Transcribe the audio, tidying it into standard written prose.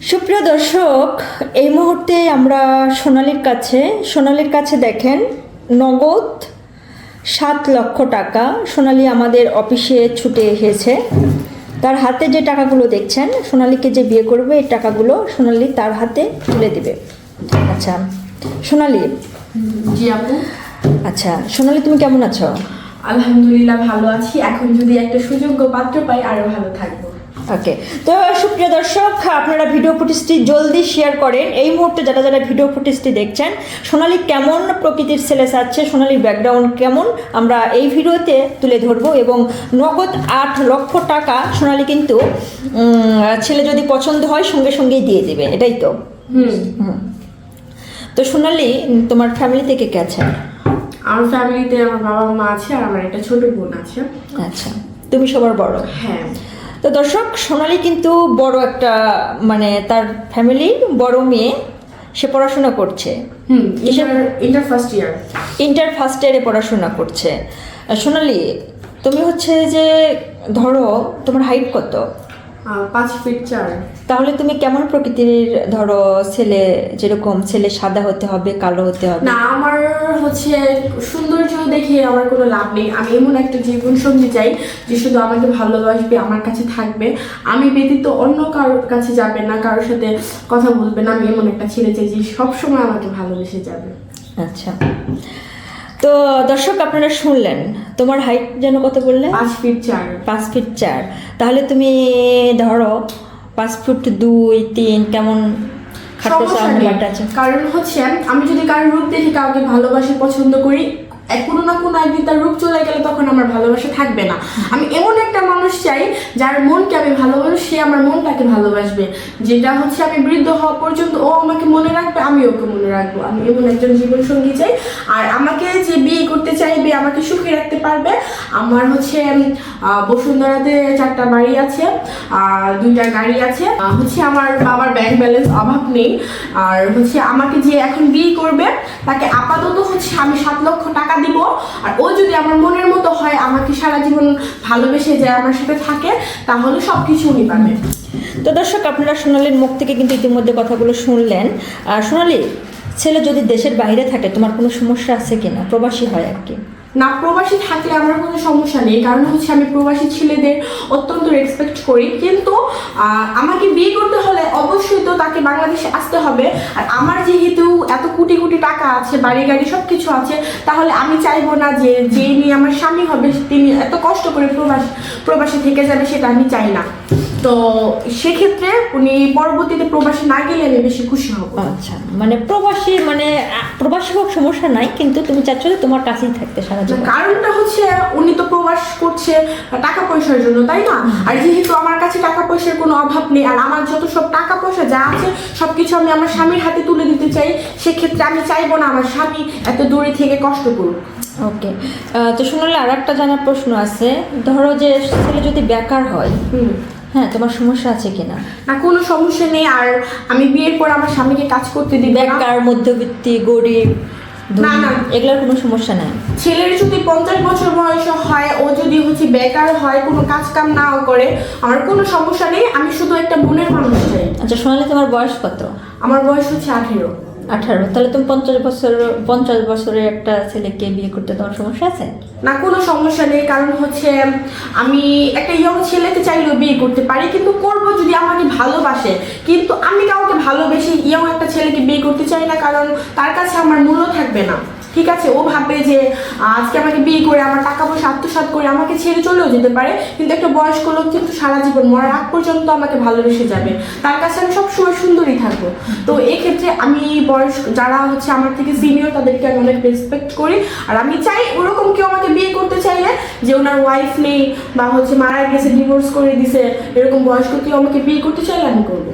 সুপ্রিয় দর্শক, এই মুহূর্তে আমরা সোনালীর কাছে দেখেন নগদ 7 লক্ষ টাকা সোনালী আমাদের অফিসে ছুটে এসেছে। তার হাতে যে টাকাগুলো দেখছেন, সোনালীকে যে বিয়ে করবে এই টাকাগুলো সোনালী তার হাতে তুলে দিবে। আচ্ছা সোনালী। জি আপু। আচ্ছা সোনালী, তুমি কেমন আছো? আলহামদুলিল্লাহ ভালো আছি। এখন যদি একটা সুযোগ্য পাত্র পাই আরো ভালো থাকবো। ওকে, তো সুপ্রিয় দর্শক, আপনারা ভিডিও ফুটেজটি জলদি শেয়ার করেন। এই মুহূর্তে যারা যারা ভিডিও ফুটেজটি দেখছেন, সোনালী কেমন প্রকৃতির ছেলে চাচ্ছে, সোনালীর ব্যাকগ্রাউন্ড কেমন, আমরা এই ভিডিওতে তুলে ধরবো। এবং নগদ 8 লক্ষ টাকা সোনালী কিন্তু ছেলে যদি পছন্দ হয় সঙ্গে সঙ্গেই দিয়ে দেবে, এটাই তো? তো সোনালী, তোমার ফ্যামিলি থেকে কে আছে? আমার ফ্যামিলিতে আমার বাবা মা আছে আর আমার একটা ছোট বোন আছে। আচ্ছা, তুমি সবার বড়? হ্যাঁ। তো দর্শক, সোনালী কিন্তু বড় একটা, মানে তার ফ্যামিলির বড় মেয়ে, সে পড়াশোনা করছে। Inter first year. Inter first ইয়ারে পড়াশোনা করছে। সোনালী, তুমি হচ্ছে যে ধরো তোমার হাইট কত? 5 ফিট 4। তাহলে তুমি কেমন প্রকৃতির ধরো ছেলে, যেরকম ছেলে সাদা হতে হবে, কালো হতে হবে? না, আমার হচ্ছে সৌন্দর্য দেখে আমার কোনো লাভ নেই। আমি এমন একটা জীবন সঙ্গী চাই যে শুধু আমাকে ভালোবাসবে, আমার কাছে থাকবে, আমি ব্যতীত অন্য কারোর কাছে যাবে না, কারোর সাথে কথা বলবে না। আমি এমন একটা ছেলে চাই যে সবসময় আমাকে ভালোবেসে যাবে। আচ্ছা, তো দর্শক আপনারা শুনলেন, তোমার হাইট যেন কত বললে? 5 ফিট 4। 5 ফিট 4। তাহলে তুমি ধরো 5 ফুট 2, 3 কেমন? কারণ হচ্ছে আমি যদি কারোর রূপ দেখে কাউকে ভালোবাসি, পছন্দ করি, কোনো না কোনো একদিন তার রূপ চলে গেলে তখন আমার ভালোবাসা থাকবে না। আমি এমন একটা মানুষ চাই যার মনকে আমি ভালোবাসি, সে আমার মনটাকে ভালোবাসবে, যেটা হচ্ছে আমি বৃদ্ধ হওয়া পর্যন্ত ও আমাকে মনে রাখবে, আমি ওকে মনে রাখবো। আমি এমন একজন জীবন সঙ্গী চাই। আর আমাকে যে বিয়ে করতে চাইবে, আমাকে সুখী রাখতে পারবে। আমার হচ্ছে বসুন্ধরাতে 4টা বাড়ি আছে, 2টা গাড়ি আছে, হচ্ছে আমার বাবার ব্যাংক ব্যালেন্স অভাব নেই। আর হচ্ছে আমাকে যে এখন বিয়ে করবে তাকে আপাতত হচ্ছে আমি 7 লক্ষ টাকা দিব। আর ও যদি আমার মনের মতো হয়, আমাকে সারা জীবন ভালোবেসে যায়, আমার সাথে থাকে, তাহলে সবকিছু উনি পাবে। তো দর্শক, আপনারা সোনালীর মুখ থেকে কিন্তু ইতিমধ্যে কথাগুলো শুনলেন। আর সোনালী, ছেলে যদি দেশের বাইরে থাকে তোমার কোনো সমস্যা আছে কিনা? প্রবাসী হয় আর কি? না, প্রবাসী থাকলে আমার কোনো সমস্যা নেই, কারণ হচ্ছে আমি প্রবাসী ছেলেদের অত্যন্ত রেসপেক্ট করি। কিন্তু আমাকে বিয়ে করতে হলে অবশ্যই তো তাকে বাংলাদেশে আসতে হবে। আর আমার যেহেতু এত কোটি কোটি টাকা আছে, বাড়ি গাড়ি সব কিছু আছে, তাহলে আমি চাইবো না যে নিয়ে আমার স্বামী হবে তিনি এত কষ্ট করে প্রবাসী থেকে যাবে, সেটা আমি চাই না। তো সেক্ষেত্রে উনি পরবর্তীতে প্রবাসী না গেলে আমি বেশি খুশি হব। আচ্ছা, মানে প্রবাসী হোক সমস্যা নাই, কিন্তু তুমি চাচ্ছ যে তোমার কাছেই থাকতে সারা জীবন। কারণটা হচ্ছে উনি তো প্রবাস করছে টাকা পয়সার জন্য, তাই না? আর যেহেতু আমার কাছে টাকা পয়সার কোনো অভাব নেই, আর আমার যত সব টাকা পয়সা যা আছে সবকিছু আমি আমার স্বামীর হাতে তুলে দিতে চাই, সেক্ষেত্রে আমি চাইবো না আমার স্বামী এত দূরে থেকে কষ্ট করুক। ওকে, তো শুনলে আর একটা জানার প্রশ্ন আছে। ধরো যে ছেলে যদি বেকার হয়, হ্যাঁ, তোমার সমস্যা আছে কিনা? না, কোনো সমস্যা নেই। আর আমি বিয়ের পর আমার স্বামীকে কাজ করতে দিই। বেকার, মধ্যবিত্তি, গরিব, না না, এগুলোর কোনো সমস্যা নাই। ছেলের যদি 50 বছর বয়স হয়, ও যদি হচ্ছে বেকার হয়, কোনো কাজ কাম নাও করে, আমার কোনো সমস্যা নেই। আমি শুধু একটা মনের মানুষ চাই। আচ্ছা সোনালী, তোমার বয়স কত? আমার বয়স হচ্ছে 18। তাহলে তুমি 50 বছরের একটা ছেলেকে বিয়ে করতে তোমার সমস্যা আছে? না, কোনো সমস্যা নেই। কারণ হচ্ছে আমি একটা ইয়ং ছেলেকে চাইলেও বিয়ে করতে পারি, কিন্তু করব যদি আমাকে ভালোবাসে। কিন্তু আমি কাউকে ভালোবেসে ইয়ং একটা ছেলেকে বিয়ে করতে চাই না, কারণ তার কাছে আমার মূল্য থাকবে না। ঠিক আছে, ও ভাববে যে আজকে আমাকে বিয়ে করে আমার টাকা পয়সা আত্মসাৎ করে আমাকে ছেড়ে চলেও যেতে পারে, কিন্তু একটা বয়স্ক লোক কিন্তু সারা জীবন মরার আগ পর্যন্ত আমাকে ভালোবেসে যাবে, তার কাছে আমি সবসময় সুন্দরী থাকবো। তো এক্ষেত্রে আমি বয়স্ক যারা হচ্ছে আমার থেকে সিনিয়র তাদেরকে আমি অনেক রেসপেক্ট করি। আর আমি চাই ওরকম কেউ আমাকে বিয়ে করতে চাইলে, যে ওনার ওয়াইফ নেই বা হচ্ছে মারা গেছে, ডিভোর্স করে দিছে, এরকম বয়স্ক কেউ আমাকে বিয়ে করতে চাইলে আমি করবো।